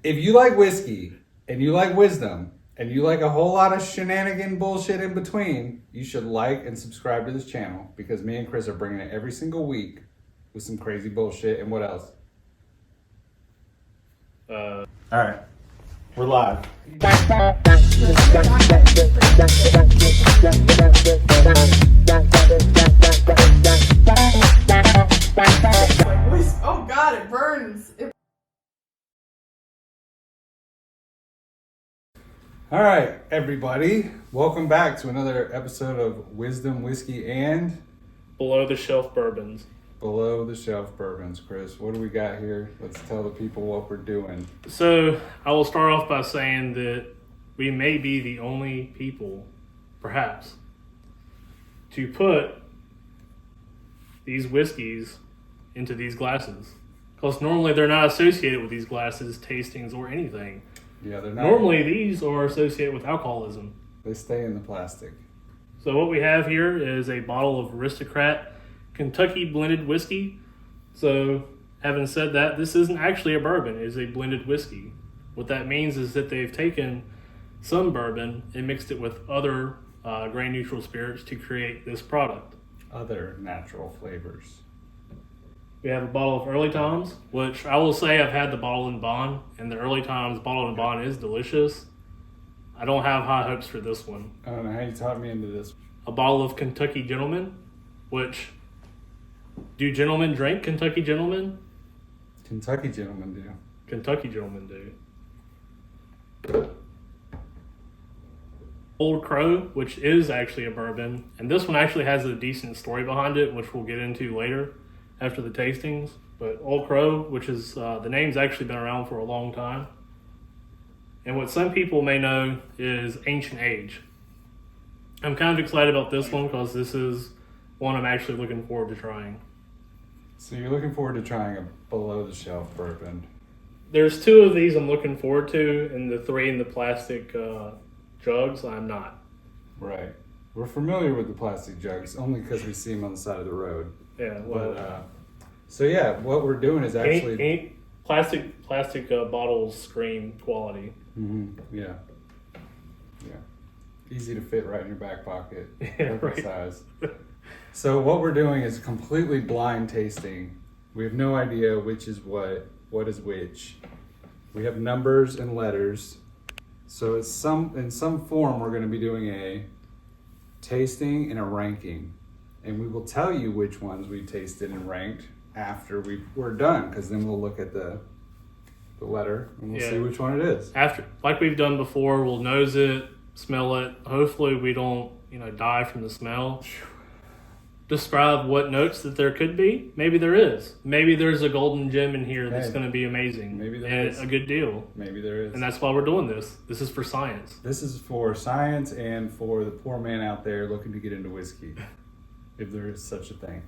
If you like whiskey and you like wisdom and you like a whole lot of shenanigan bullshit in between, you should like and subscribe to this channel because me and Chris are bringing it every single week with some crazy bullshit. And what else? All right, we're live. Oh God, it burns. All right, everybody, welcome back to another episode of Wisdom, Whiskey, and Below the Shelf Bourbons. Below the Shelf Bourbons. Chris, what do we got here? Let's tell the people what we're doing. So I will start off by saying that we may be the only people, perhaps, to put these whiskeys into these glasses. Because normally they're not associated with these glasses, tastings, or anything. Yeah, they're not. Normally these are associated with alcoholism. They stay in the plastic. So what we have here is a bottle of Aristocrat Kentucky blended whiskey. So having said that, this isn't actually a bourbon, it is a blended whiskey. What that means is that they've taken some bourbon and mixed it with other grain neutral spirits to create this product. Other natural flavors. We have a bottle of Early Times, which I will say I've had the bottle and bond, and the Early Times bottle and bond is delicious. I don't have high hopes for this one. I don't know how you taught me into this. A bottle of Kentucky Gentleman, which, do gentlemen drink Kentucky Gentleman? Kentucky gentlemen do. Kentucky Gentlemen do. Old Crow, which is actually a bourbon, and this one actually has a decent story behind it, which we'll get into later after the tastings. But Old Crow, which is the name's actually been around for a long time, and what some people may know is Ancient Age. I'm kind of excited about this one because this is one I'm actually looking forward to trying. So you're looking forward to trying a below the shelf bourbon. There's two of these I'm looking forward to, and the three in the plastic jugs I'm not. Right. We're familiar with the plastic jugs only because we see them on the side of the road. Yeah, well, But, so yeah, what we're doing is actually any plastic bottles scream quality. Yeah. Easy to fit right in your back pocket. Yeah, Perfect right. size. So what we're doing is completely blind tasting. We have no idea which is what is which. We have numbers and letters. So it's in some form we're going to be doing a tasting and a ranking. And we will tell you which ones we tasted and ranked after we're done, because then we'll look at the letter and we'll see which one it is. After, like we've done before, we'll nose it, smell it. Hopefully we don't, die from the smell. Describe what notes that there could be. Maybe there is. Maybe there's a golden gem in here that's going to be amazing. Maybe there and is. A good deal. Maybe there is. And that's why we're doing this. This is for science. This is for science and for the poor man out there looking to get into whiskey, if there is such a thing.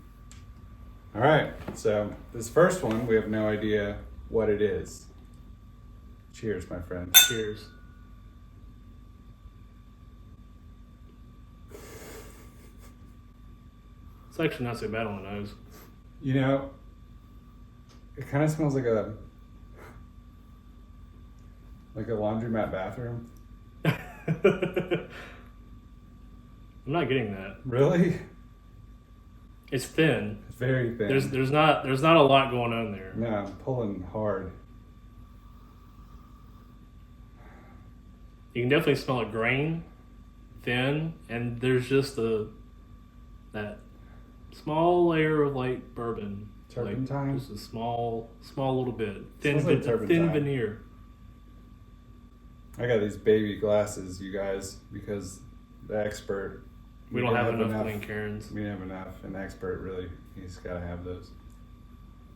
All right, so this first one, we have no idea what it is. Cheers, my friend. Cheers. It's actually not so bad on the nose. It kind of smells like a laundromat bathroom. I'm not getting that. Really? It's thin. It's very thin. There's not a lot going on there. No, I'm pulling hard. You can definitely smell a grain, thin, and there's just that small layer of like bourbon. Turpentine? Like just a small little bit. Thin, Smells like turpentine. thin veneer. I got these baby glasses, you guys, because the expert. We don't have enough Glen Cairns. We didn't have enough. An expert, really, he's got to have those.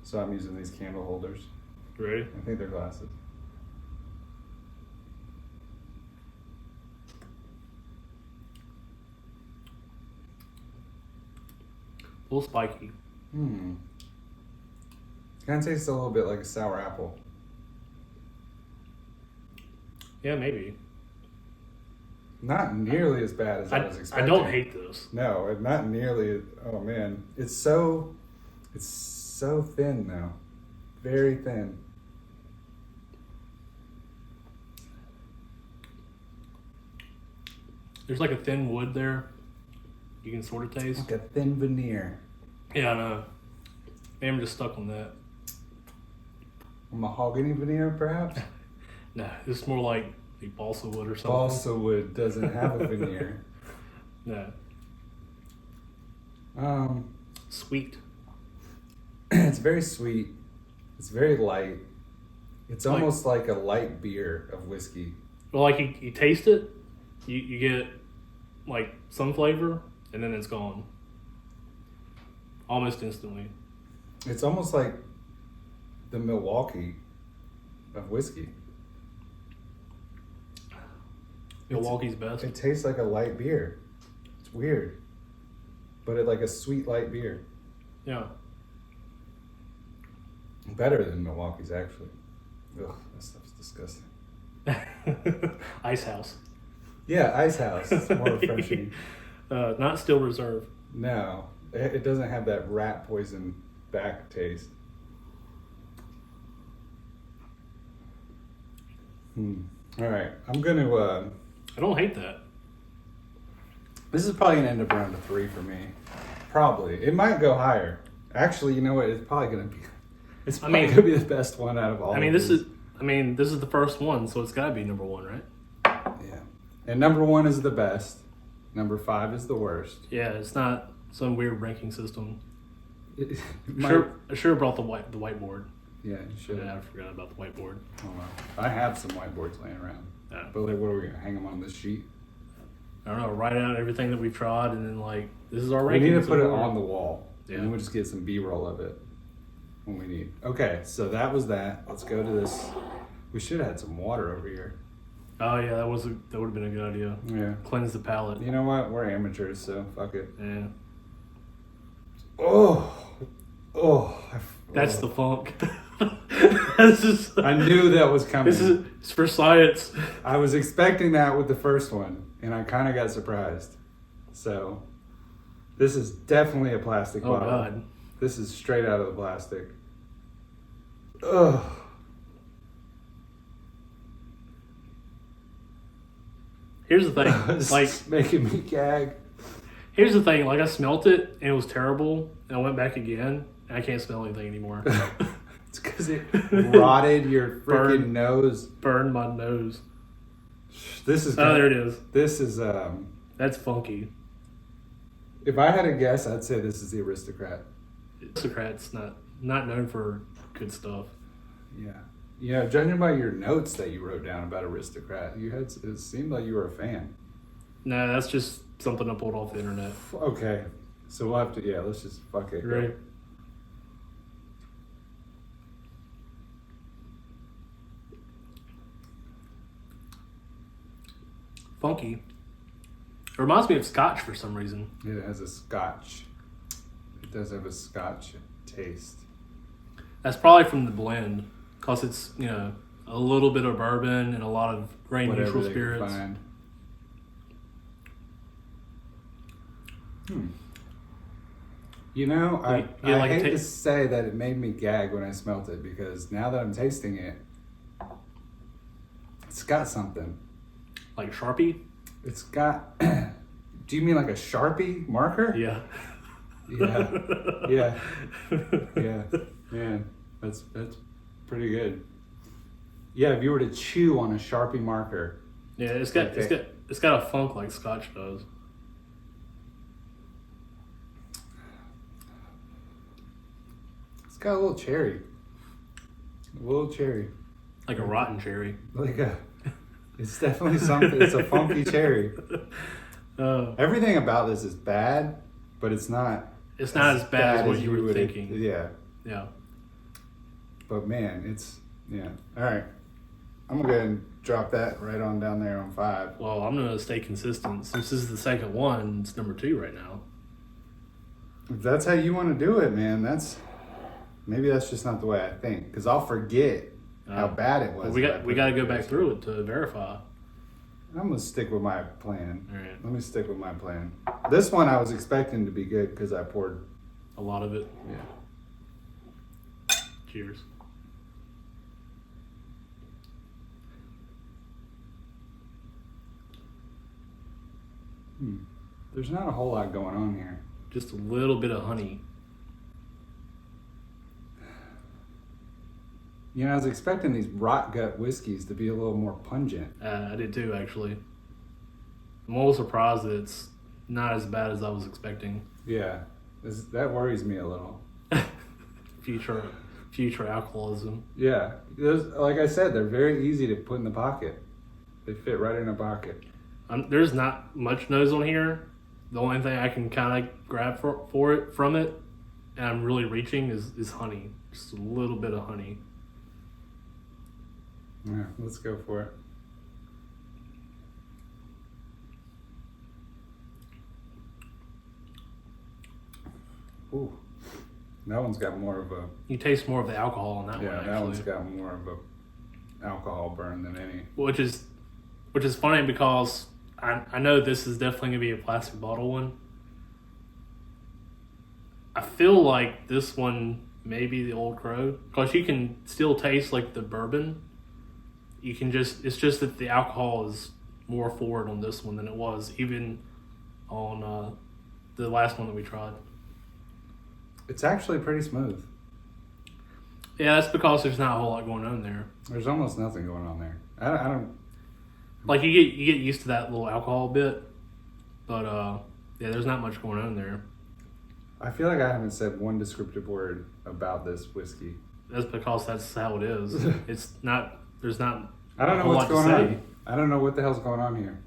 So I'm using these candle holders. Ready? I think they're glasses. A little spiky. Kind of tastes a little bit like a sour apple. Yeah, maybe. Not nearly as bad as I was I expecting. don't hate this. No, not nearly. Oh man, it's so thin though, very thin. There's like a thin wood there. You can sort of taste. Like a thin veneer. Yeah, I know. Maybe I'm just stuck on that. Mahogany veneer, perhaps? Nah, it's more like balsa wood or something. Balsa wood doesn't have a veneer. No. Sweet. It's very sweet. It's very light. It's almost like a light beer of whiskey. Well, like you taste it, you get like some flavor, and then it's gone. Almost instantly. It's almost like the Milwaukee of whiskey. Milwaukee's best. It tastes like a light beer. It's weird. But it's like a sweet light beer. Yeah. Better than Milwaukee's, actually. Ugh, that stuff's disgusting. Ice House. Yeah, Ice House. It's more refreshing. Not Still Reserve. No, it doesn't have that rat poison back taste. All right, I'm gonna. I don't hate that. This is probably gonna end up around a 3 for me. Probably. It might go higher. Actually, you know what? It's probably gonna be. It's probably gonna be the best one out of all. This is the first one, so it's gotta be number 1, right? Yeah. And number 1 is the best. Number 5 is the worst. Yeah, it's not some weird ranking system. I Sure brought the whiteboard. Yeah, you should. Yeah, I forgot about the whiteboard. Oh, well. I have some whiteboards laying around. Yeah. But like, what are we gonna hang them on this sheet? I don't know. Write out everything that we've tried, and then like this is our We ranking. need to put it on the wall, Yeah. and then we'll just get some B-roll of it when we need. Okay, so that was that. Let's go to this. We should have had some water over here. Oh yeah, that would have been a good idea. Yeah. Cleanse the palate. You know what? We're amateurs, so fuck it. Yeah. That's the funk. That's just, I knew that was coming. it's for science. I was expecting that with the first one, and I kind of got surprised. So, this is definitely a plastic Oh bottle. God. This is straight out of the plastic. Ugh. Here's the thing. It's Like, making me gag. here's the thing. Like, I smelt it and it was terrible, and I went back again, and I can't smell anything anymore. It's because it rotted your freaking nose. Burned my nose. This is. Oh, there it is. This is. That's funky. If I had a guess, I'd say this is the Aristocrat. Aristocrat's not known for good stuff. Yeah. You know, judging by your notes that you wrote down about Aristocrat, it seemed like you were a fan. No, that's just something I pulled off the internet. Okay. So we'll have to, let's just fuck it. Right. Funky. It reminds me of Scotch for some reason. It has a Scotch. It does have a Scotch taste. That's probably from the blend, because it's, a little bit of bourbon and a lot of grain Whatever neutral they spirits. can find. You know, I like hate to say that it made me gag when I smelt it, because now that I'm tasting it, it's got something. Like Sharpie? It's got. Do you mean like a Sharpie marker? Yeah. Yeah. Yeah. Man, that's pretty good. Yeah, if you were to chew on a Sharpie marker. Yeah, it's got a funk like Scotch does. It's got a little cherry. Like a rotten cherry. It's definitely something. It's a funky cherry. Everything about this is bad, but it's not. It's not as bad as what you were would- thinking. Yeah. Yeah. But man, all right. I'm gonna go ahead and drop that right on down there on 5. Well, I'm gonna stay consistent. Since this is the second one, it's number 2 right now. If that's how you want to do it, man, maybe that's just not the way I think, because I'll forget how bad it was. Well, we got to go back through it to verify. I'm gonna stick with my plan. All right. Let me stick with my plan. This one I was expecting to be good because I poured. A lot of it. Yeah. Cheers. There's not a whole lot going on here. Just a little bit of honey. You know, I was expecting these rot gut whiskeys to be a little more pungent. I did too, actually. I'm a little surprised that it's not as bad as I was expecting. Yeah, that worries me a little. Future alcoholism. Yeah, like I said, they're very easy to put in the pocket. They fit right in a pocket. There's not much nose on here. The only thing I can kind of grab from it, and I'm really reaching, is honey. Just a little bit of honey. Yeah, let's go for it. Ooh, that one's got more of a... You taste more of the alcohol on that one, Yeah, actually. that one's got more of a alcohol burn than any. Which is funny because I know this is definitely going to be a plastic bottle one. I feel like this one may be the Old Crow because you can still taste like the bourbon. It's just that the alcohol is more forward on this one than it was even on the last one that we tried. It's actually pretty smooth. Yeah, that's because there's not a whole lot going on there. There's almost nothing going on there. I don't... Like you get used to that little alcohol bit, but yeah, there's not much going on there. I feel like I haven't said one descriptive word about this whiskey. That's because that's how it is. It's not. There's not. I don't a know whole what's lot to going say. on. I don't know what the hell's going on here.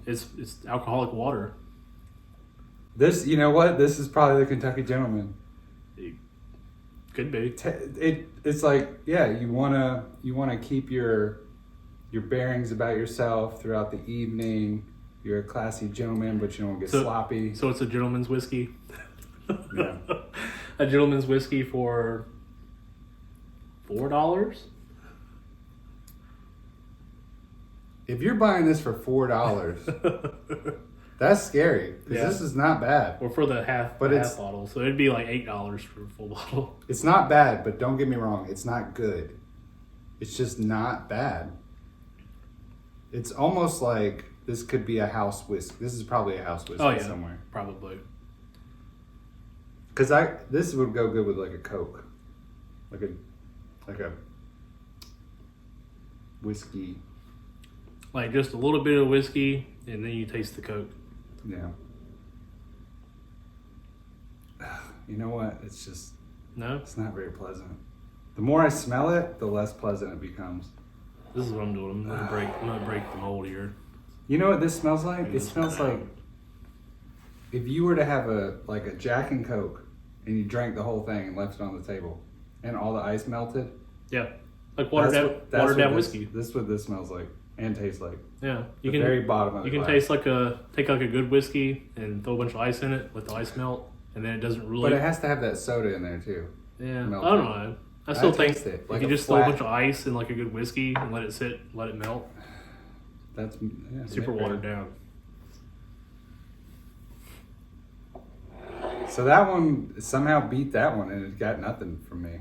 It's alcoholic water. This, you know what? This is probably the Kentucky Gentleman. It could be. It's like, yeah, you wanna keep your bearings about yourself throughout the evening. You're a classy gentleman, but you don't get sloppy. So it's a gentleman's whiskey. Yeah. A gentleman's whiskey for $4. If you're buying this for $4, that's scary because Yeah. this is not bad. Or for the half it's- bottle, so it'd be like $8 for a full bottle. It's not bad, but don't get me wrong, it's not good. It's just not bad. It's almost like this could be a house whiskey. This is probably a house whiskey somewhere. Probably. Because this would go good with like a Coke, like a whiskey. Like just a little bit of whiskey, and then you taste the Coke. Yeah. You know what? It's not very pleasant. The more I smell it, the less pleasant it becomes. This is what I'm doing. I'm gonna break the mold here. You know what this smells like? It smells like if you were to have a Jack and Coke and you drank the whole thing and left it on the table and all the ice melted. Yeah, like watered down whiskey. This is what this smells like and tastes like. Yeah, The very bottom of the You can glass. take a good whiskey and throw a bunch of ice in it, let the ice melt, and then it doesn't really. But it has to have that soda in there too. Yeah, melt I don't it. know. I still think taste it, if like you a just throw a flat- bunch of ice in like a good whiskey and let it sit, let it melt, That's super maybe. watered down. So that one somehow beat that one, and it got nothing from me.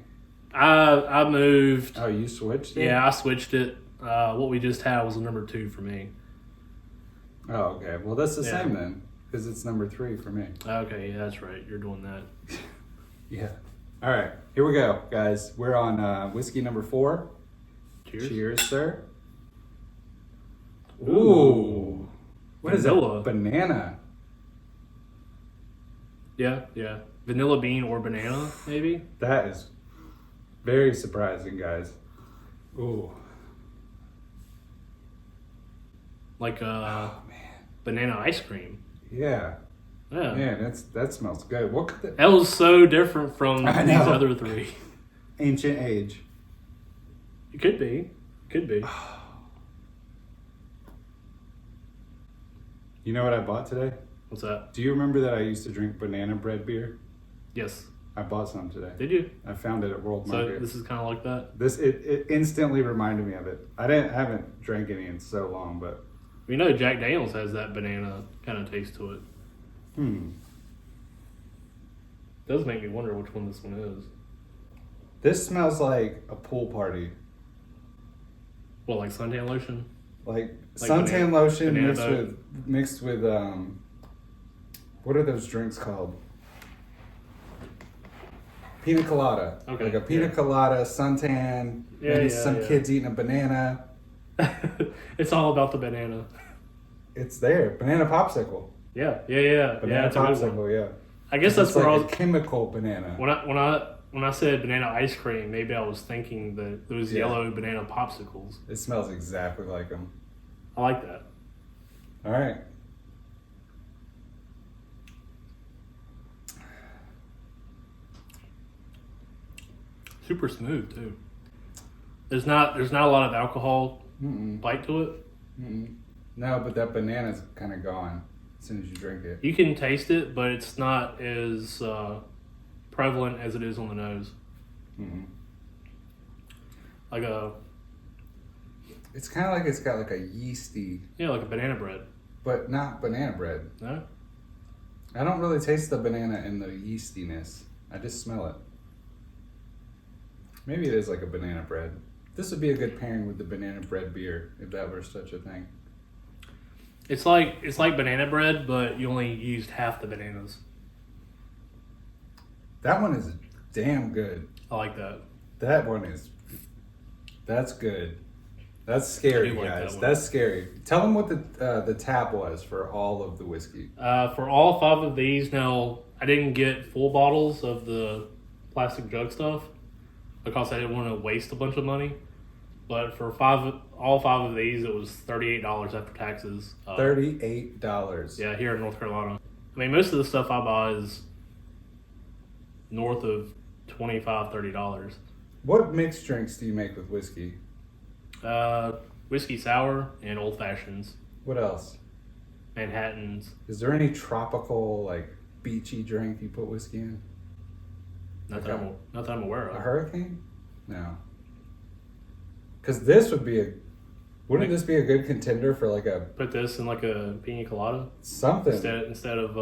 I moved. Oh, you switched it? Yeah, I switched it. What we just had was a number 2 for me. Oh, okay. Well, that's the Yeah. same then, because it's number 3 for me. Okay, yeah, that's right. You're doing that. Yeah. All right, here we go, guys. We're on whiskey number 4. Cheers. Cheers, sir. Ooh. What is Vanilla. that? Banana. Yeah. Vanilla bean or banana, maybe. That is very surprising, guys. Ooh. Like Oh, man. banana ice cream. Yeah. Yeah. Man, that smells good. What could That was so different from I these know. other 3. ancient age? It could be. You know what I bought today? What's that? Do you remember that I used to drink banana bread beer? Yes. I bought some today. Did you? I found it at World So Market. this is kind of like that. It instantly reminded me of it. I haven't drank any in so long, but We know Jack Daniels has that banana kind of taste to it. Does make me wonder which one this one is. This smells like a pool party. Well, like suntan lotion. Like Like suntan lotion banana mixed boat. with what are those drinks called? Pina colada. Okay, Like a pina yeah. colada, suntan, Yeah, maybe yeah, some yeah. kids eating a banana. It's all about the banana. It's there. Banana popsicle. Yeah, yeah, yeah. Banana It's a good one. popsicle, yeah. I guess that's It's where like I was. a chemical banana. When I said banana ice cream, maybe I was thinking that those Yeah. yellow banana popsicles. It smells exactly like them. I like that. All right. Super smooth too. There's not a lot of alcohol Mm-mm. bite to it. Mm-mm. No, but that banana's kind of gone as soon as you drink it. You can taste it, but it's not as prevalent as it is on the nose. Mm-mm. Like a It's kind of like it's got like a yeasty, like a banana bread. but not banana bread. No, I don't really taste the banana and the yeastiness. I just smell it. Maybe it is like a banana bread. This would be a good pairing with the banana bread beer, if that were such a thing. it's like banana bread, but you only used half the bananas. That one is damn good. I like that. That one is. That's good. That's scary, I do like guys. that one. That's scary. Tell them what the tab was for all of the whiskey. For all 5 of these, now I didn't get full bottles of the plastic jug stuff because I didn't want to waste a bunch of money. But for all 5 of these, it was $38 after taxes. $38. Yeah, here in North Carolina. I mean, most of the stuff I buy is north of $25, $30. What mixed drinks do you make with whiskey? Whiskey sour and old fashions, What else? Manhattans. Is there any tropical, like, beachy drink you put whiskey in? Not Okay. that I'm aware A of. hurricane? No. Because this would be wouldn't this be a good contender for like a Put this in like a pina colada something? instead of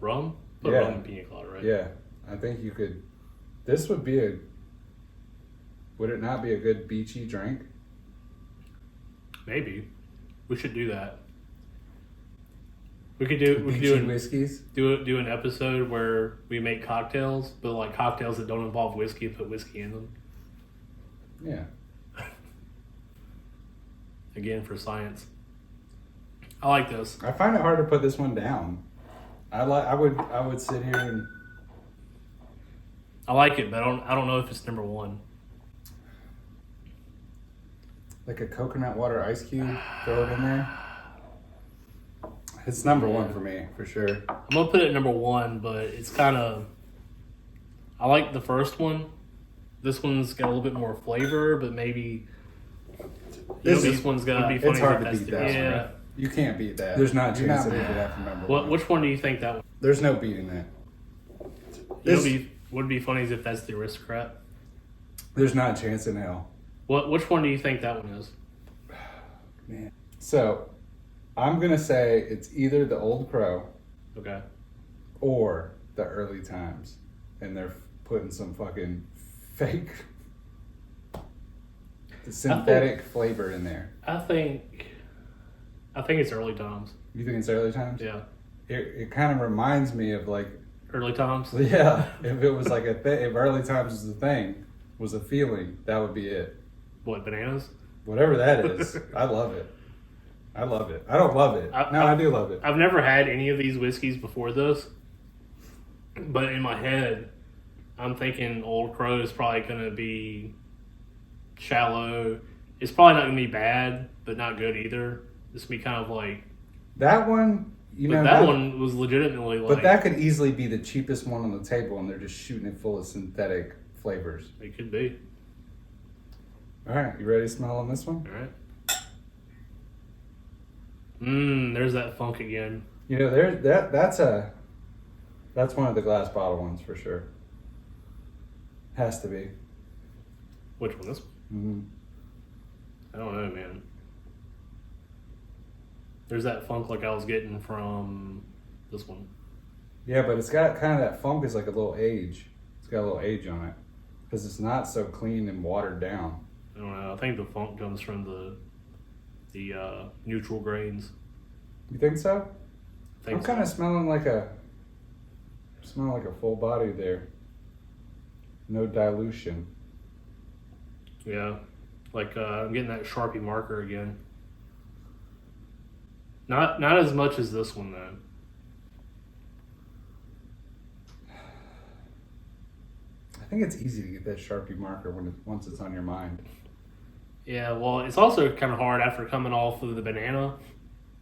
rum. Put Yeah. rum in pina colada, right? Yeah, I think you could. This would would it not be a good beachy drink? Maybe we should do that. We could Beachy do whiskeys? do an episode where we make cocktails, but like cocktails that don't involve whiskey, put whiskey in them. Yeah. Again, for science. I like this. I find it hard to put this one down. I would sit here and I like it, but I don't know if it's number 1. like a coconut water ice cube, throw it in there. It's number 1 for me, for sure. I'm gonna put it number 1, but it's kind of. I like the first one. This one's got a little bit more flavor, but maybe. This one's got. Would be funny It's hard if to that's beat the- that. Yeah. Right? You can't beat that. There's not a You're chance not in beating hell. that from number What? 1. Which one do you think that one? There's no beating that. Would be funny is if that's the aristocrat. There's not a chance in hell. Which one do you think that one is? Man. So, I'm gonna say it's either the Old Crow Okay. or the Early Times, and they're putting some fucking fake synthetic flavor in there. I think it's early times. You think it's Early Times? Yeah. It kind of reminds me of like, Early times. yeah, if it was like a thing, if Early Times was a thing, was a feeling, that would be it. What, bananas? Whatever that is, I love it. I love it. I don't love it. I do love it. I've never had any of these whiskeys before this, but in my head, I'm thinking Old Crow is probably going to be shallow. It's probably not going to be bad, but not good either. This would be kind of like. That one, you know, that one was legitimately like. but that could easily be the cheapest one on the table, and they're just shooting it full of synthetic flavors. It could be. All right, you ready to smell on this one? All right. There's that funk again. You know, that's one of the glass bottle ones for sure. Has to be. Which one? This one? I don't know, man. There's that funk like I was getting from this one. Yeah, but it's got kind of that funk is like a little age. It's got a little age on it because it's not so clean and watered down. I don't know. I think the funk comes from the neutral grains. You think so? I think I'm kind of smelling like a full body there. No dilution. Yeah, like I'm getting that Sharpie marker again. Not as much as this one though. I think it's easy to get that Sharpie marker once it's on your mind. Yeah, well, it's also kind of hard after coming off of the banana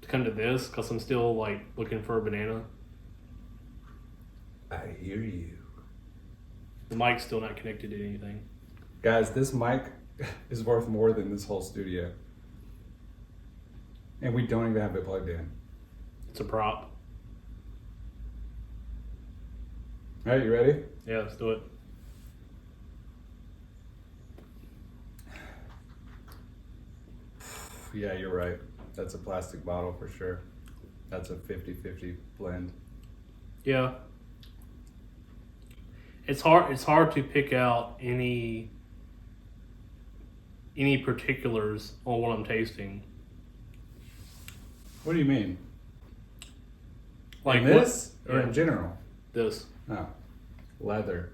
to come to this because I'm still like looking for a banana. I hear you. The mic's still not connected to anything. Guys, this mic is worth more than this whole studio. And we don't even have it plugged in. It's a prop. All right, you ready? Yeah, let's do it. Yeah, you're right. That's a plastic bottle for sure. That's a 50-50 blend. Yeah. It's hard to pick out any particulars on what I'm tasting. What do you mean? Like in this or Yeah. in general? This. No. Leather.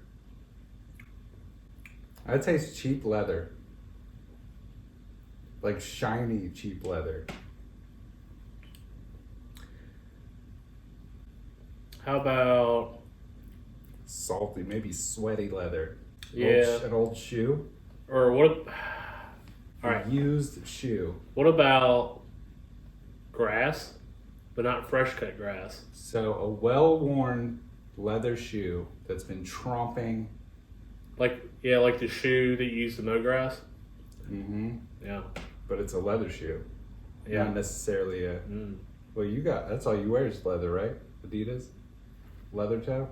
I taste cheap leather. Like shiny cheap leather. How about Salty, maybe sweaty leather. Yeah. An old shoe. or what? All right. Used shoe. What about grass, but not fresh cut grass? So a well-worn leather shoe that's been tromping. Like the shoe that you use to mow grass. Mm-hmm. Yeah. But it's a leather shoe. Yeah. Not necessarily a. Mm. Well, that's all you wear is leather, right? Adidas? Leather toe?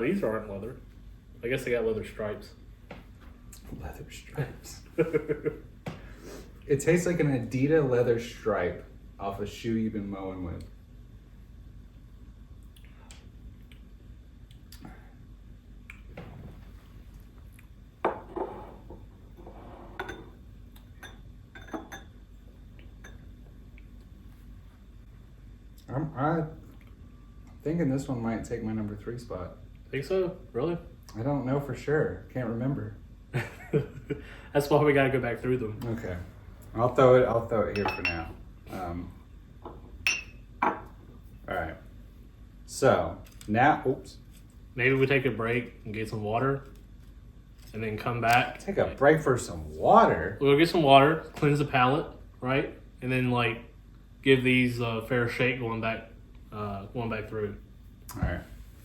These aren't leather. I guess they got leather stripes. Leather stripes. It tastes like an Adidas leather stripe off a shoe you've been mowing with. I'm thinking this one might take my number 3 spot. Think so? Really? I don't know for sure. Can't remember. That's why we gotta go back through them. Okay, I'll throw it here for now. All right. So now, oops. Maybe we take a break and get some water, and then come back. Take a break for some water. We'll go get some water, cleanse the palate, right, and then give these a fair shake going back through. All right,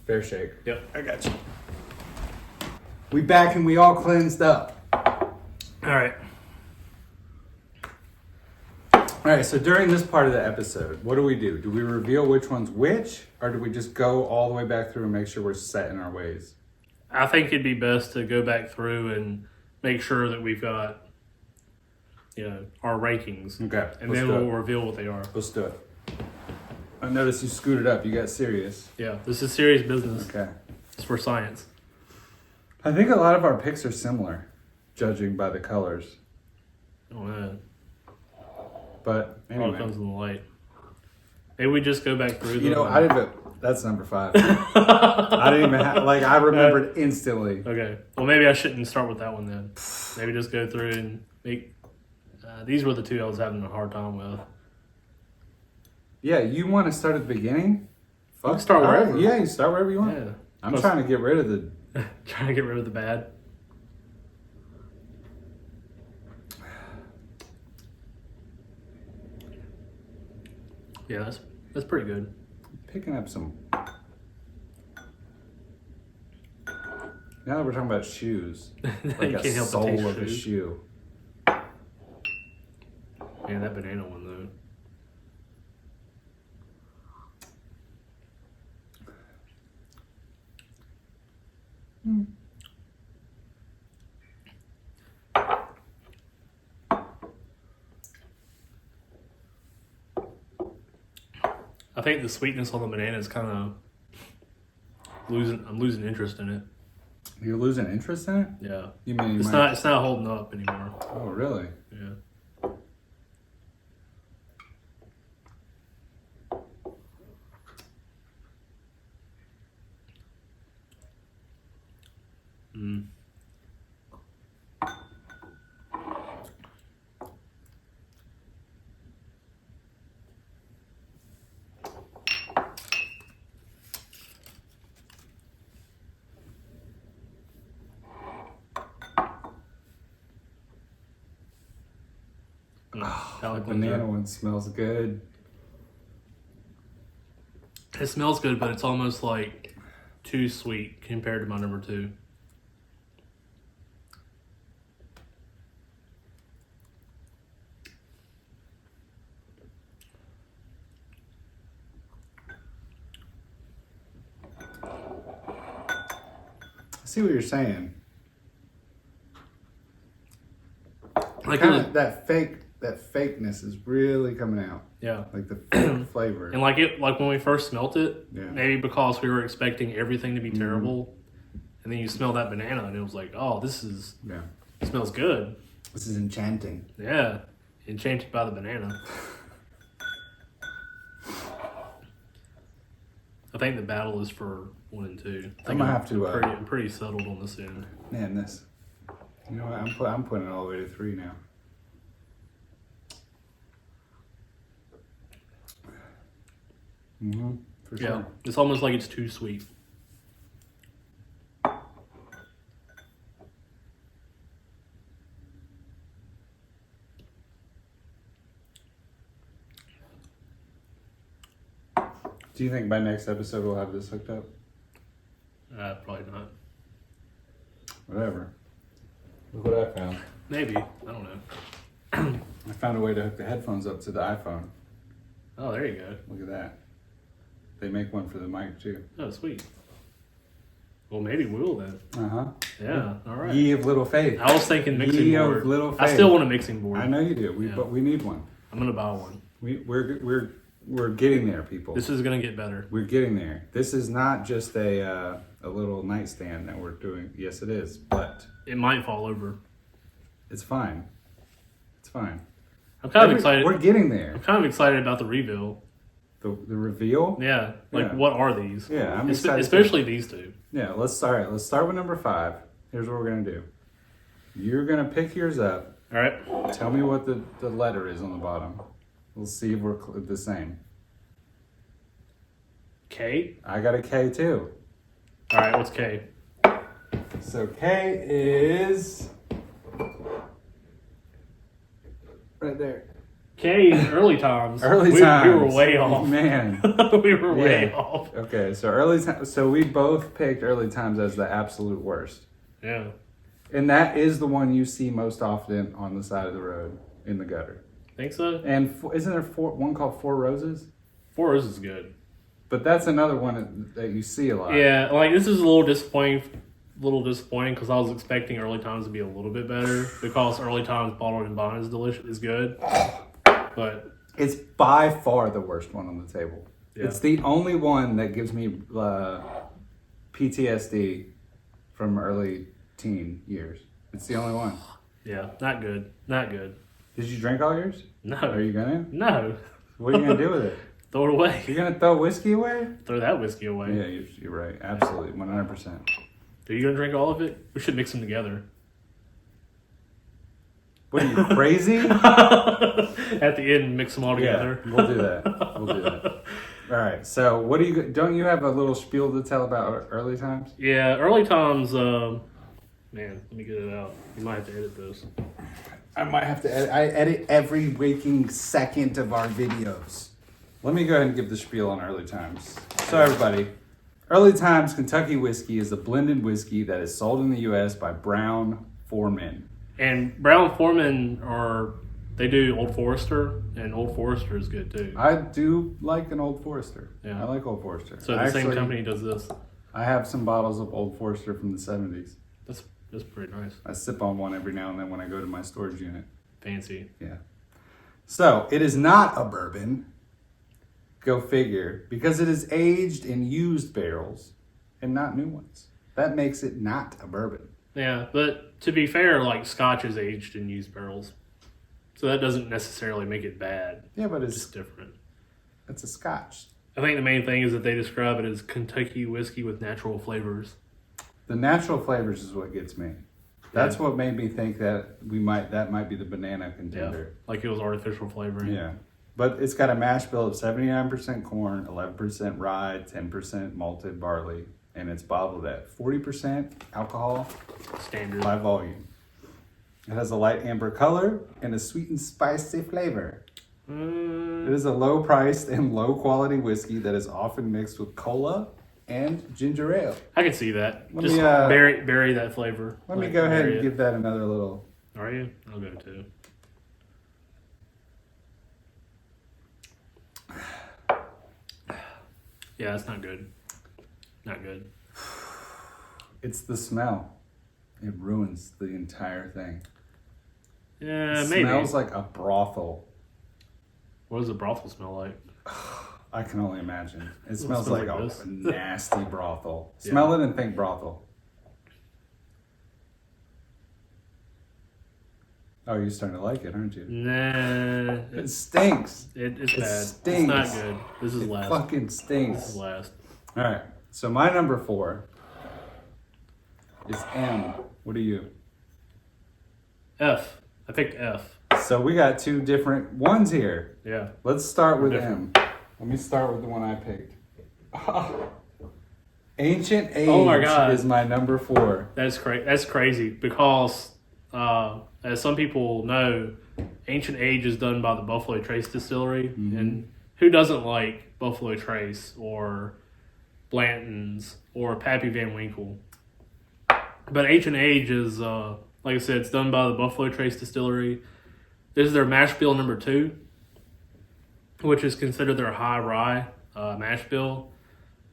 fair shake. Yep. I got you. We back and we all cleansed up. All right. All right, so during this part of the episode, what do we do? Do we reveal which one's which, or do we just go all the way back through and make sure we're set in our ways? I think it'd be best to go back through and make sure that we've got, our rankings. Okay, And then we'll reveal what they are. Let's do it. I noticed you scooted up. You got serious. Yeah, this is serious business. Okay. It's for science. I think a lot of our picks are similar, judging by the colors. Oh man. But It all anyway. comes in the light. Maybe we just go back through them. I didn't. That's number 5. I didn't even I remembered instantly. Okay. Well, maybe I shouldn't start with that one then. Maybe just go through and make. These were the 2 I was having a hard time with. Yeah, you want to start at the beginning? You can start wherever. Yeah, you start wherever you want. Yeah. I'm trying to get rid of the. Trying to get rid of the bad. Yeah, that's pretty good. Picking up some. Now that we're talking about shoes, like You a can't help but sole taste of a shoes. shoe. Yeah, that banana one though. I think the sweetness on the banana is kind of losing. I'm losing interest in it. You're losing interest in it? Yeah, You mean you it's might? not holding up anymore. Oh, really? Yeah. California. banana one smells good. It smells good, but it's almost like too sweet compared to my number 2. I see what you're saying. Like That fakeness is really coming out. yeah. Like the fake flavor. And like when we first smelt it, Yeah. maybe because we were expecting everything to be terrible, and then you smell that banana, and it was like, oh, it smells good. This is enchanting. Yeah, enchanted by the banana. I think the battle is for 1 and 2. I'm gonna have to. I'm pretty settled on this end. Man, this. You know what? I'm putting it all the way to 3 now. For sure. Yeah, it's almost like it's too sweet. Do you think by next episode we'll have this hooked up? Probably not. Whatever. Look what I found. Maybe. I don't know. I found a way to hook the headphones up to the iPhone. Oh, there you go. Look at that. They make one for the mic too. Oh, sweet. Well, maybe we will then. Uh-huh. Yeah. All right. Ye of little faith. I was thinking mixing Ye board. of little faith. I still want a mixing board. I know you do. But we need one. I'm gonna buy one. We're getting there, people. This is gonna get better. We're getting there. This is not just a little nightstand that we're doing. Yes, it is, but It might fall over. it's fine. It's fine. I'm kind of excited. We're getting there. I'm kind of excited about the reveal. The reveal. Yeah. Like, Yeah. what are these? Yeah, I'm excited. Especially these two. Yeah, let's start with number 5. Here's what we're gonna do. You're gonna pick yours up. All right. Tell me what the letter is on the bottom. We'll see if we're the same. K. I got a K too. All right. What's K? So K is right there. K is early times. Early We times. were way off. Man. We were way Yeah. off. Okay, so early time. So we both picked early times as the absolute worst, Yeah. and that is the one you see most often on the side of the road in the gutter. Think so? And isn't there one called Four Roses? 4 is good. But that's another one that you see a lot. Yeah. Like, this is a little disappointing because I was expecting early times to be a little bit better because early times bottled and bond is good. But It's by far the worst one on the table. Yeah. It's the only one that gives me PTSD from early teen years. It's the only one. yeah, not good. Not good. Did you drink all yours? No. Are you gonna? No. What are you gonna do with it? Throw it away. You're gonna throw whiskey away? Throw that whiskey away. Yeah, you're right. Absolutely, 100%. Are you gonna drink all of it? We should mix them together. What are you, crazy? At the end, mix them all together. Yeah, we'll do that. We'll do that. All right. So, what do you? Don't you have a little spiel to tell about early times? Yeah, early times. Man, let me get it out. You might have to edit this. I might have to edit. I edit every waking second of our videos. Let me go ahead and give the spiel on early times. So, everybody, early times Kentucky whiskey is a blended whiskey that is sold in the U.S. by Brown Forman. And Brown Foreman they do Old Forester, and Old Forester is good too. I do like an Old Forester. Yeah. I like Old Forester. So the same company does this. I have some bottles of Old Forester from the 70s. That's pretty nice. I sip on one every now and then when I go to my storage unit. Fancy. Yeah. So, it is not a bourbon. Go figure. Because it is aged in used barrels and not new ones. That makes it not a bourbon. Yeah, but to be fair, like, Scotch is aged in used barrels. So that doesn't necessarily make it bad. Yeah, but It's just different. it's a Scotch. I think the main thing is that they describe it as Kentucky whiskey with natural flavors. The natural flavors is what gets me. That's what made me think that that might be the banana Yeah. contender. Like it was artificial flavoring. Yeah. But it's got a mash bill of 79% corn, 11% rye, 10% malted barley, and it's bottled at 40% alcohol Standard. by volume. It has a light amber color and a sweet and spicy flavor. It is a low-priced and low-quality whiskey that is often mixed with cola and ginger ale. I can see that. Let Just me, bury that flavor. Let me go ahead and give that another little... Are you? I'll go too. Yeah, it's not good. Not good. It's the smell. It ruins the entire thing. Yeah, It maybe. smells like a brothel. What does a brothel smell like? I can only imagine. It smells like like a this. nasty brothel. Yeah. Smell it and think brothel. Oh, you're starting to like it, aren't you? Nah. It stinks. It's bad. stinks. It's not good. This is It last. fucking This stinks. is last. All right. So my number 4 is M. What are you? F. I picked F. So we got 2 different ones here. Yeah. Let's start with Different. M. Let me start with the one I picked. Ancient Age Oh my God. is my number 4. That's crazy because, as some people know, Ancient Age is done by the Buffalo Trace Distillery, and who doesn't like Buffalo Trace or Blanton's or Pappy Van Winkle? But Ancient Age is, like I said, it's done by the Buffalo Trace Distillery. This is their mash bill number 2, which is considered their high rye mash bill.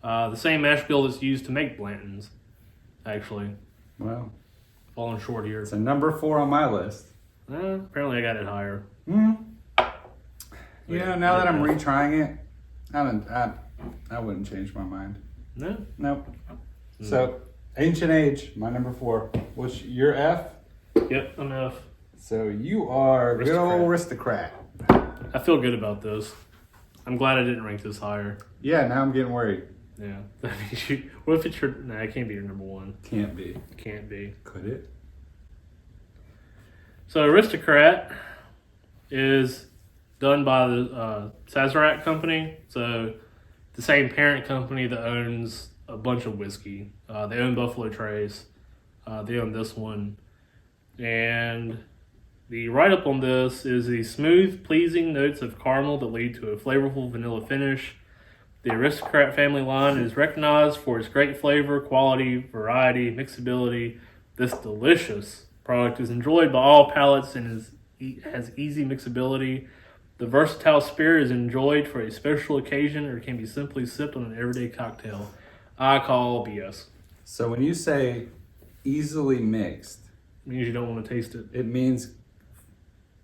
The same mash bill that's used to make Blanton's, actually. Well, Falling short here. it's a number 4 on my list. Apparently I got it higher. You know, now that I'm Yeah. retrying it, I wouldn't change my mind. No? Nope. So, Ancient Age, my number 4. What's your F? Yep, enough. So you are a good old aristocrat. I feel good about this. I'm glad I didn't rank this higher. Yeah, now I'm getting worried. Yeah. That means you, what if it's your... Nah, it can't be your number 1. Can't be. It can't be. Could it? So Aristocrat is done by the Sazerac Company. So the same parent company that owns a bunch of whiskey. They own Buffalo Trace. They own this one. And the write-up on this is the smooth, pleasing notes of caramel that lead to a flavorful vanilla finish. The Aristocrat family line is recognized for its great flavor, quality, variety, mixability. This delicious product is enjoyed by all palates and has easy mixability. The versatile spirit is enjoyed for a special occasion or can be simply sipped on an everyday cocktail. I call BS. So when you say easily mixed, It means you don't want to taste it. it means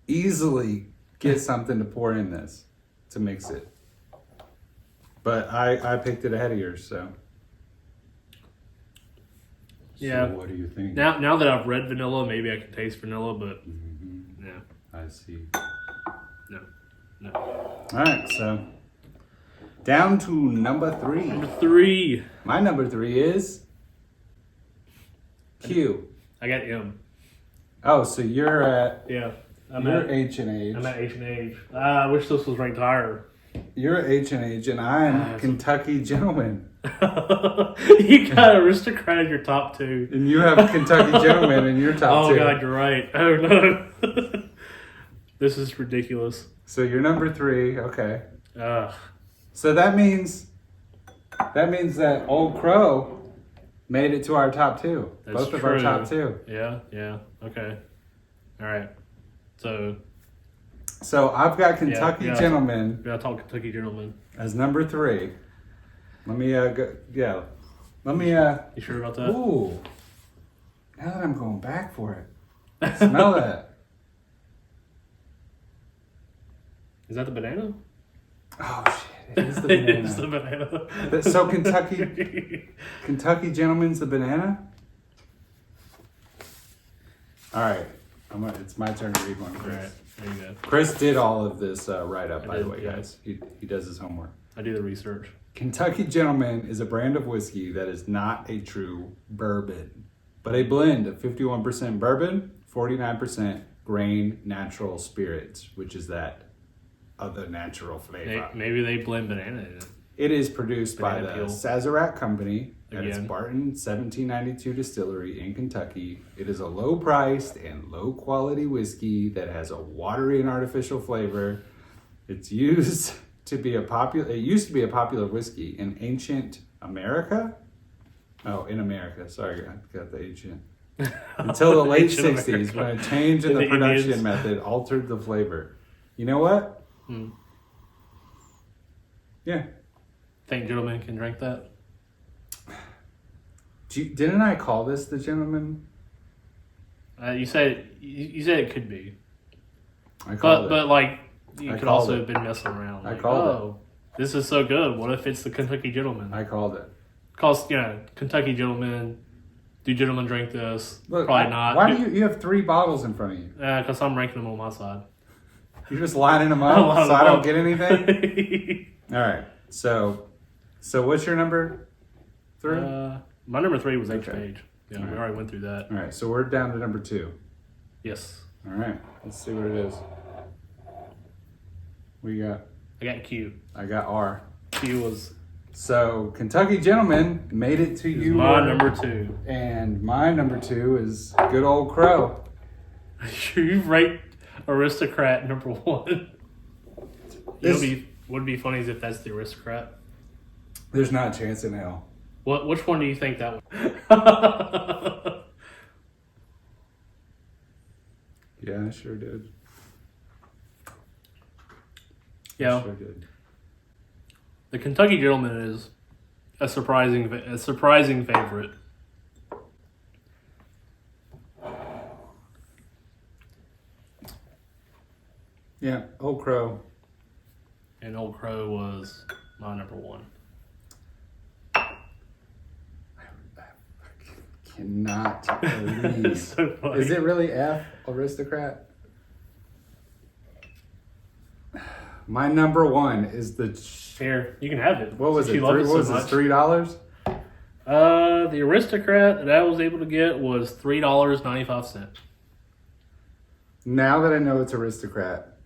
easily get something to pour in this to mix it. But I picked it ahead of yours, so. Yeah. So what do you think? Now that I've read vanilla, maybe I can taste vanilla, but no, I see. no. All right, so down to number 3. Number 3. My number 3 is Q. I got M. Oh, so you're at Yeah. you're Ancient Age. I'm at Ancient Age. I wish this was ranked higher. You're Ancient Age, and I'm Kentucky Gentleman. You got Aristocrat in your top 2. And you have Kentucky Gentleman in your top 2. Oh God, you're right. Oh no. This is ridiculous. So you're number 3. Okay. Ugh. So that means that Old Crow made it to our top 2. That's Both of our true. top 2. Yeah. Okay. All right. So I've got Kentucky yeah. Gentleman We gotta talk Kentucky Gentleman. as number 3. Let me go. Yeah. Let me You sure about that? Ooh. Now that I'm going back for it. Smell that. Is that the banana? Oh shit! It is the banana. It's the banana. So Kentucky Gentleman's the banana. All right, it's my turn to read one, All Chris. right. There you go. Chris did all of this write up, by the did, way, yeah. guys. He does his homework. I do the research. Kentucky Gentleman is a brand of whiskey that is not a true bourbon, but a blend of 51% bourbon, 49% grain natural spirits, which is that other natural flavor. Maybe they blend banana in it. It is produced by Banana the peel. Sazerac Company At its Again. Barton 1792 distillery in Kentucky. It is a low-priced and low-quality whiskey that has a watery and artificial flavor. It's used to be it used to be a popular whiskey in ancient America. Oh, in America. Sorry, I got the ancient. Until the late Ancient 60s, America. when a change in the The production Indians. method altered the flavor. You know what? Yeah. Think gentlemen can drink that? Didn't I call this the gentleman? You said it could be, I called it. but like you I could called also it. have been messing around. I Like, called oh, this is so good. What if it's the Kentucky Gentleman? I called it. Cause Kentucky Gentleman. Do gentlemen drink this? Look, Probably not. Why do you have 3 bottles in front of you? Because I'm ranking them on my side. You're just lining them I'm up lining so I them don't up. get anything? All right. So what's your number 3? My number 3 was Okay. H&H. Yeah, All we right. already went through that. All right. So we're down to number 2. Yes. All right. Let's see what it is. We got. I got Q. I got R. Q was So Kentucky Gentleman made it to you. my number 2. And my number 2 is good old Crow. You ranked Aristocrat number 1. Would be funny is if that's the Aristocrat. There's not a chance in hell. Which one do you think that was? Yeah, I sure did. Yeah, Sure did. the Kentucky Gentleman is a surprising favorite. Yeah, Old Crow. And Old Crow was my number 1. Cannot believe. So funny. Is it really F, Aristocrat? My number 1 is the. Here, you can have it. What was Since it? you love What so was much. this? $3? The Aristocrat that I was able to get was $3.95. Now that I know it's Aristocrat,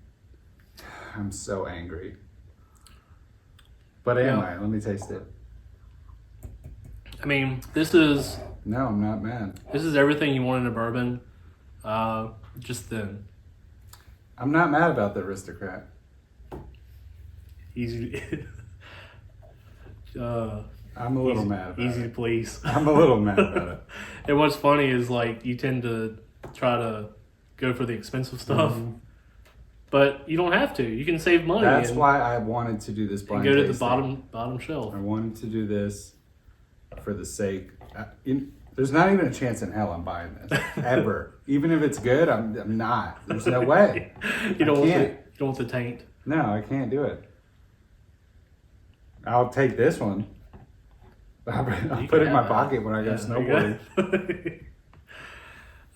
I'm so angry. But am I? Let me taste it. I mean, this is No, I'm not mad. everything you want in a bourbon, just thin. I'm not mad about the Aristocrat. Easy. I'm a little mad about Easy to it. please. I'm a little mad about it. And what's funny is like you tend to try to go for the expensive stuff, but you don't have to. You can save money. That's and, why I wanted to do this and blind go to the tasting. bottom shelf. I wanted to do this for the sake. There's not even a chance in hell I'm buying this ever. Even if it's good, I'm not. There's no way. You don't want can't. you don't want the taint. No, I can't do it. I'll take this one. I'll You put can it in my have pocket when I go Yeah, snowboarding. there you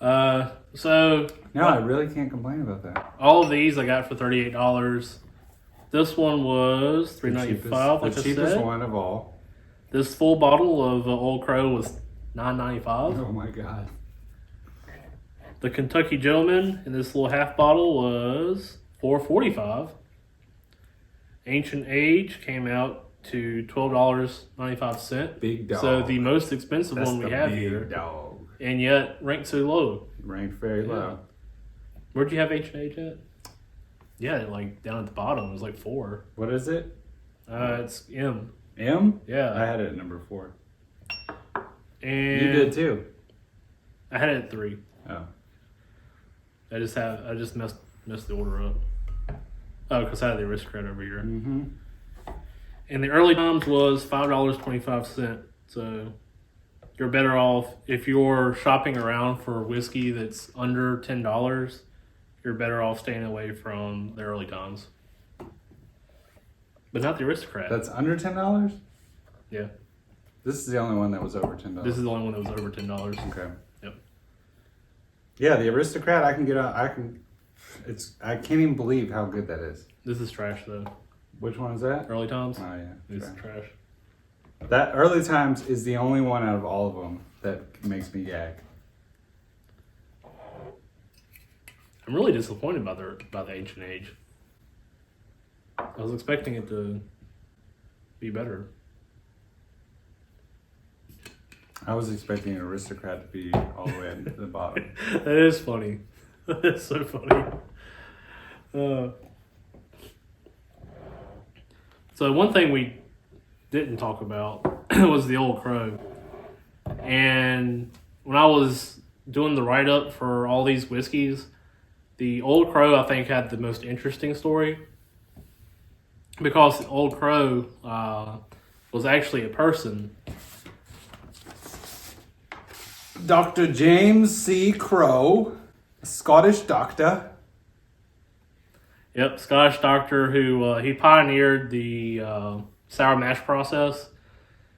go. So No, I really can't complain about that. all of these I got for $38. This one was $3.95. Like The I cheapest said. one of all. This full bottle of Old Crow was $9.95. Oh my god. The Kentucky Gentleman in this little half bottle was $4.45. Ancient Age came out to $12.95. Big dog. So the most expensive That's one we the have big here, dog. and yet ranked so low. Ranked very low. Where'd you have Ancient Age at? Yeah, like down at the bottom. It was like 4. What is it? It's M. M? Yeah. I had it at number 4. And You did too. I had it at 3. Oh. I just messed the order up. Oh, because I had the Aristocrat over here. Mm-hmm. And the early times was $5.25. So you're better off if you're shopping around for whiskey that's under $10. You're better off staying away from the early times, but not the Aristocrat. That's under $10? Yeah, This is the only one that was over $10. this is the only one that was over $10. Okay. Yep. Yeah, the Aristocrat I can get on. I can't even believe how good that is. This is trash though. Which one is that? Early times. Oh yeah. It's trash. trash. That Early Times is the only one out of all of them that makes me gag. I'm really disappointed by the Ancient Age. I was expecting it to be better. I was expecting an aristocrat to be all the way at the bottom. That is funny. That's so funny. So one thing we didn't talk about was the Old Crow. And when I was doing the write-up for all these whiskeys, the Old Crow, I think, had the most interesting story. Because the Old Crow was actually a person. Dr. James C. Crow, a Scottish doctor. Yep, Scottish doctor who he pioneered the sour mash process.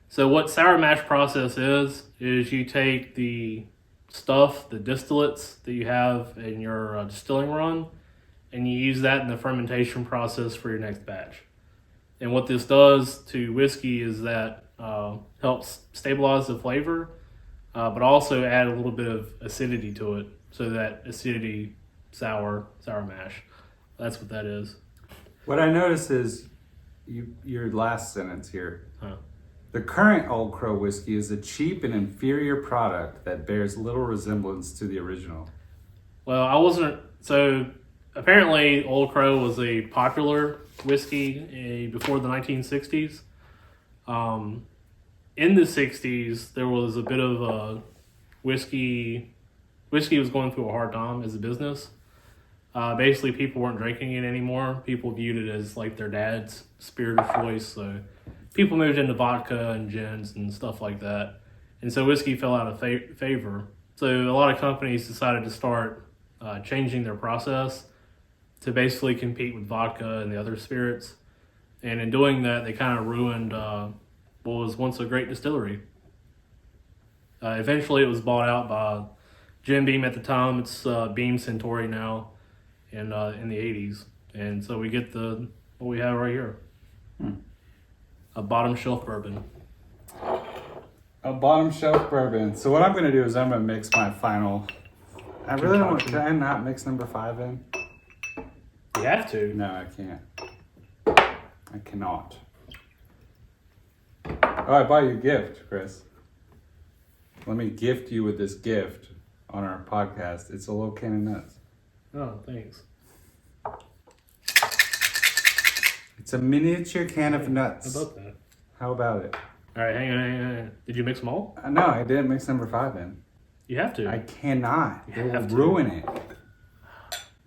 So what sour mash process is you take the stuff, the distillates that you have in your distilling run, and you use that in the fermentation process for your next batch. And what this does to whiskey is that helps stabilize the flavor, but also add a little bit of acidity to it. So that acidity, sour mash. That's what that is. What I noticed is your last sentence here. Huh. The current Old Crow whiskey is a cheap and inferior product that bears little resemblance to the original. Well, I wasn't... So, apparently, Old Crow was a popular whiskey before the 1960s. In the 60s, there was a bit of a whiskey was going through a hard time as a business. Basically, people weren't drinking it anymore. People viewed it as like their dad's spirit of choice. So people moved into vodka and gins and stuff like that. And so whiskey fell out of favor. So a lot of companies decided to start changing their process to basically compete with vodka and the other spirits. And in doing that, they kind of ruined what was once a great distillery. Eventually, it was bought out by Jim Beam at the time. It's Beam Centauri now. In the 80s, and so we get what we have right here, a bottom shelf bourbon. A bottom shelf bourbon. So what I'm going to do is I'm going to mix my final. I really don't. Can I not mix number 5 in? You have to. No, I can't. I cannot. Oh, I bought you a gift, Chris. Let me gift you with this gift on our podcast. It's a little can of nuts. Oh, thanks. It's a miniature can of nuts. How about that? How about it? All right, hang on. Did you mix them all? No, I didn't mix number 5 in. You have to. I cannot. You It will have to. ruin it.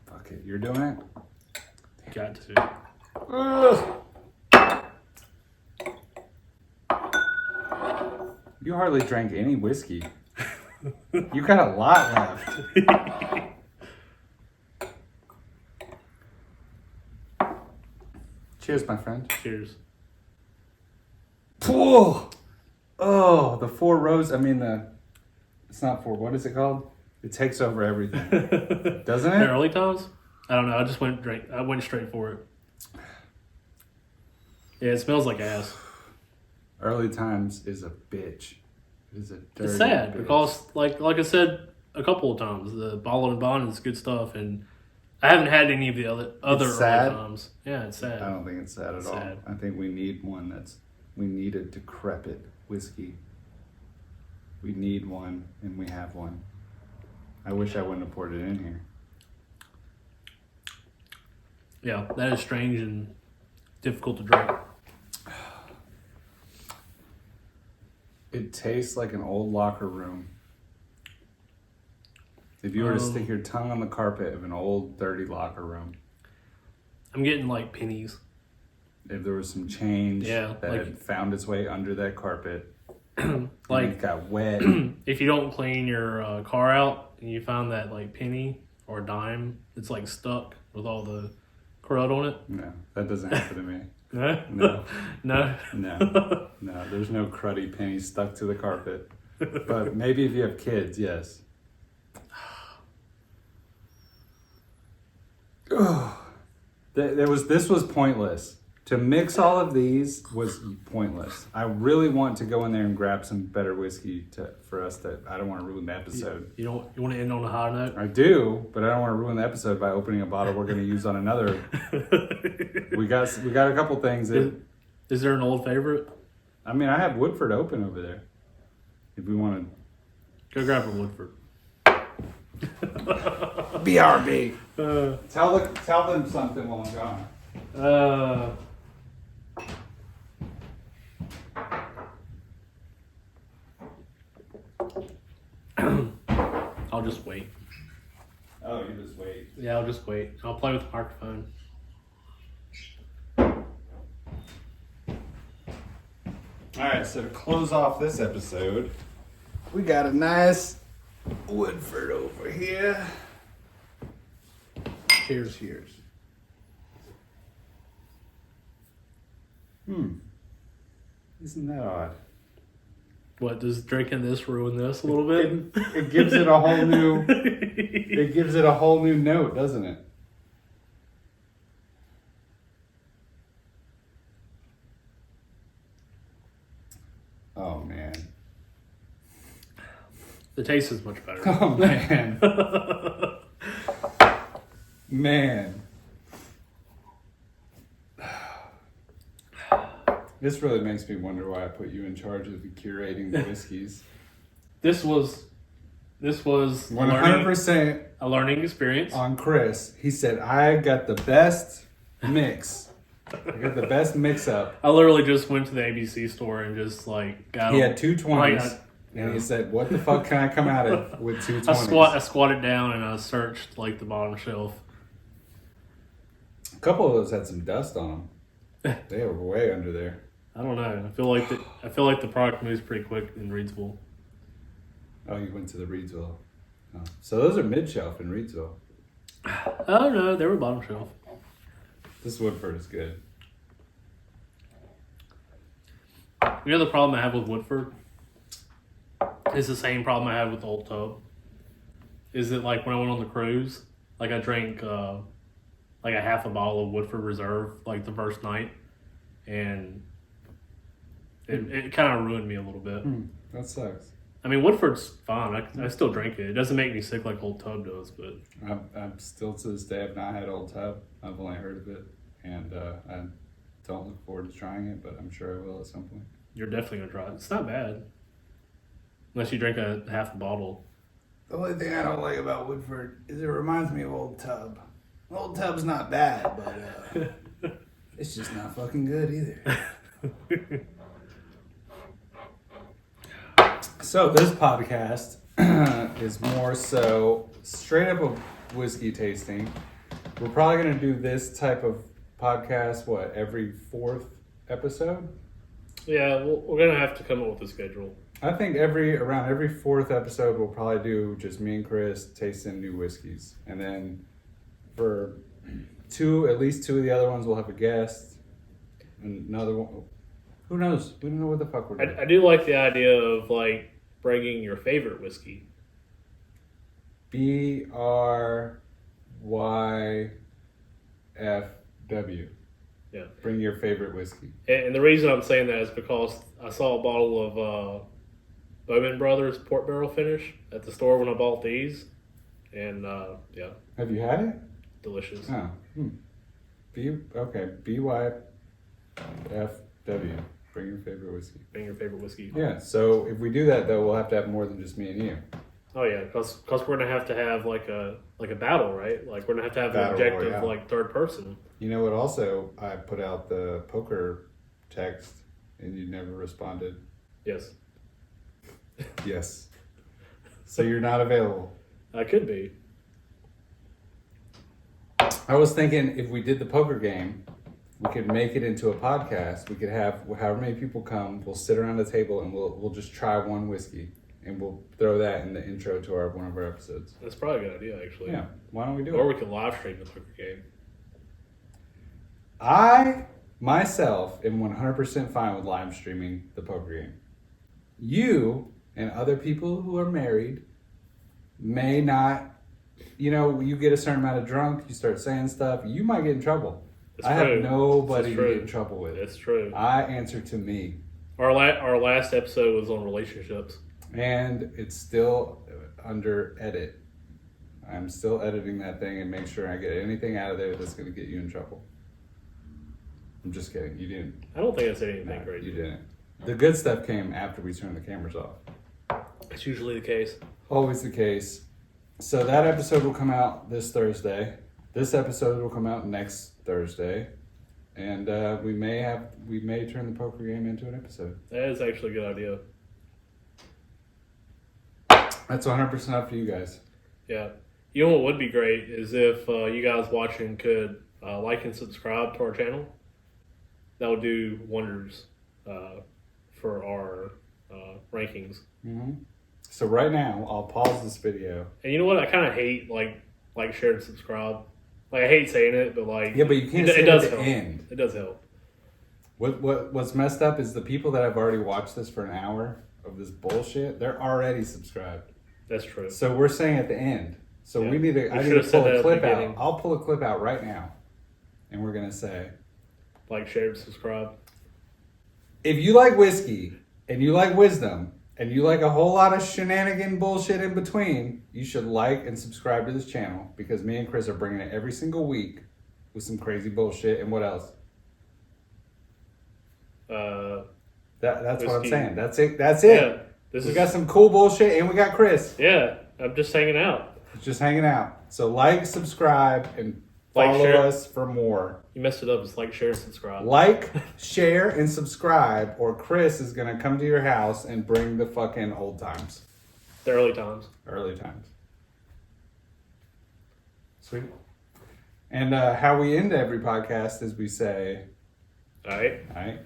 Fuck it. You're doing it? Got to. You hardly drank any whiskey. You got a lot left. Cheers, my friend. Cheers. Oh, the 4 rows. I mean, it's not 4. What is it called? It takes over everything. Doesn't In it? early times? I don't know. I went straight for it. Yeah, it smells like ass. Early times is a bitch. It is a dirty It's sad bitch. because, like I said a couple of times, the bottle and bond is good stuff, and I haven't had any of the other early sad? times. Yeah, it's sad. I don't think it's sad at all. Sad. I think we need one we need a decrepit whiskey. We need one, and we have one. I wish I wouldn't have poured it in here. Yeah, that is strange and difficult to drink. It tastes like an old locker room. If you were to stick your tongue on the carpet of an old, dirty locker room. I'm getting like pennies. If there was some change that had found its way under that carpet, like it got wet. If you don't clean your car out and you find that like penny or dime, it's like stuck with all the crud on it. No, that doesn't happen to me. No? No. No? No. No, there's no cruddy penny stuck to the carpet. But maybe if you have kids, yes. This was pointless. To mix all of these was pointless. I really want to go in there and grab some better whiskey for us I don't want to ruin the episode. You want to end on a high note? I do, but I don't want to ruin the episode by opening a bottle we're going to use on another. We got a couple things. Is there an old favorite? I mean, I have Woodford open over there. If we want Go grab a Woodford. to. BRB. Tell them something while I'm gone. I'll just wait. Oh, you just wait. Yeah, I'll just wait. I'll play with the microphone. Alright, so to close off this episode, we got a nice Woodford over here. Cheers. Isn't that odd? What, does drinking this ruin this a little bit? It gives it a whole new it gives it a whole new note, doesn't it? Oh man. The taste is much better. Oh man. Man. This really makes me wonder why I put you in charge of curating the whiskeys. This was 100% a learning experience. on Chris. He said, I got the best mix. I got the best mix up. I literally just went to the ABC store and just like got. He had two 20s. Right, and he said, what the fuck can I come out of with two 20s? I squatted down and I searched like the bottom shelf. A couple of those had some dust on them. They were way under there. I don't know. I feel like the product moves pretty quick in Reedsville. Oh, you went to the Reedsville. Oh. So those are mid-shelf in Reedsville. Oh no, they were bottom shelf. This Woodford is good. You know the problem I have with Woodford? It's the same problem I had with Old Tub. Is that like when I went on the cruise, like I drank like a half a bottle of Woodford Reserve like the first night, and it kind of ruined me a little bit. That sucks. I mean, Woodford's fine. I still drink it. It doesn't make me sick like Old Tub does, but I'm still to this day, I've not had Old Tub. I've only heard of it. And I don't look forward to trying it, but I'm sure I will at some point. you're definitely gonna try it. It's not bad, unless you drink a half a bottle. The only thing I don't like about Woodford is it reminds me of Old Tub. Old Tub's not bad, but it's just not fucking good either. So this podcast is more so straight up a whiskey tasting. We're probably going to do this type of podcast, every fourth episode? Yeah, we're gonna have to come up with a schedule. I think around every fourth episode, we'll probably do just me and Chris tasting new whiskeys. And then for at least two of the other ones, we'll have a guest. Another one, who knows? We don't know what the fuck we're doing. I do like the idea of like bringing your favorite whiskey. BRYFW. Yeah. Bring your favorite whiskey. And the reason I'm saying that is because I saw a bottle of Bowman Brothers Port Barrel Finish at the store when I bought these. And yeah. Have you had it? Delicious. Oh. BYFW. Bring your favorite whiskey. Bring your favorite whiskey. Yeah, so if we do that, though, we'll have to have more than just me and you. Oh yeah, because we're gonna have to have like a battle, right? Like we're gonna have to have an Battle objective, royale. like third person. You know what? Also, I put out the poker text, and you never responded. Yes, Yes. So you're not available. I could be. I was thinking if we did the poker game, we could make it into a podcast. We could have however many people come. We'll sit around the table and we'll just try one whiskey, and we'll throw that in the intro to one of our episodes. That's probably a good idea, actually. Yeah. Why don't we do Or it? we could live stream the poker game. I myself am 100% fine with live streaming the poker game. You and other people who are married may not. You get a certain amount of drunk, you start saying stuff, you might get in trouble. It's I true. have nobody It's to true. get in trouble with. That's true. I answer to me. Our last episode was on relationships. And it's still under edit. I'm still editing that thing and make sure I get anything out of there that's going to get you in trouble. I'm just kidding. You didn't. I don't think I said anything No, crazy. you didn't. The good stuff came after we turned the cameras off. That's usually the case. Always the case. So that episode will come out this Thursday. This episode will come out next Thursday. And we may turn the poker game into an episode. That is actually a good idea. That's 100% up to you guys. Yeah. You know what would be great is if you guys watching could like and subscribe to our channel. That would do wonders for our rankings. Mm-hmm. So right now, I'll pause this video. And you know what? I kind of hate like, share, and subscribe. Like, I hate saying it, but like... Yeah, but you can't say it at the end. It does help. What's messed up is the people that have already watched this for an hour of this bullshit, they're already subscribed. That's true. So we're saying at the end. So Yeah. I need to pull a clip out. I'll pull a clip out right now. And we're going to say... Like, share, and subscribe. If you like whiskey, and you like wisdom, and you like a whole lot of shenanigan bullshit in between, you should like and subscribe to this channel, because me and Chris are bringing it every single week with some crazy bullshit. And what else? That's what I'm saying. That's it. Yeah, We got some cool bullshit, and we got Chris. Yeah, I'm just hanging out. Just hanging out. So like, subscribe, and follow us for more. You messed it up. It's like, share, and subscribe. Like, share, and subscribe, or Chris is going to come to your house and bring the fucking old times. The early times. Early times. Sweet. And how we end every podcast is we say... All right. All right.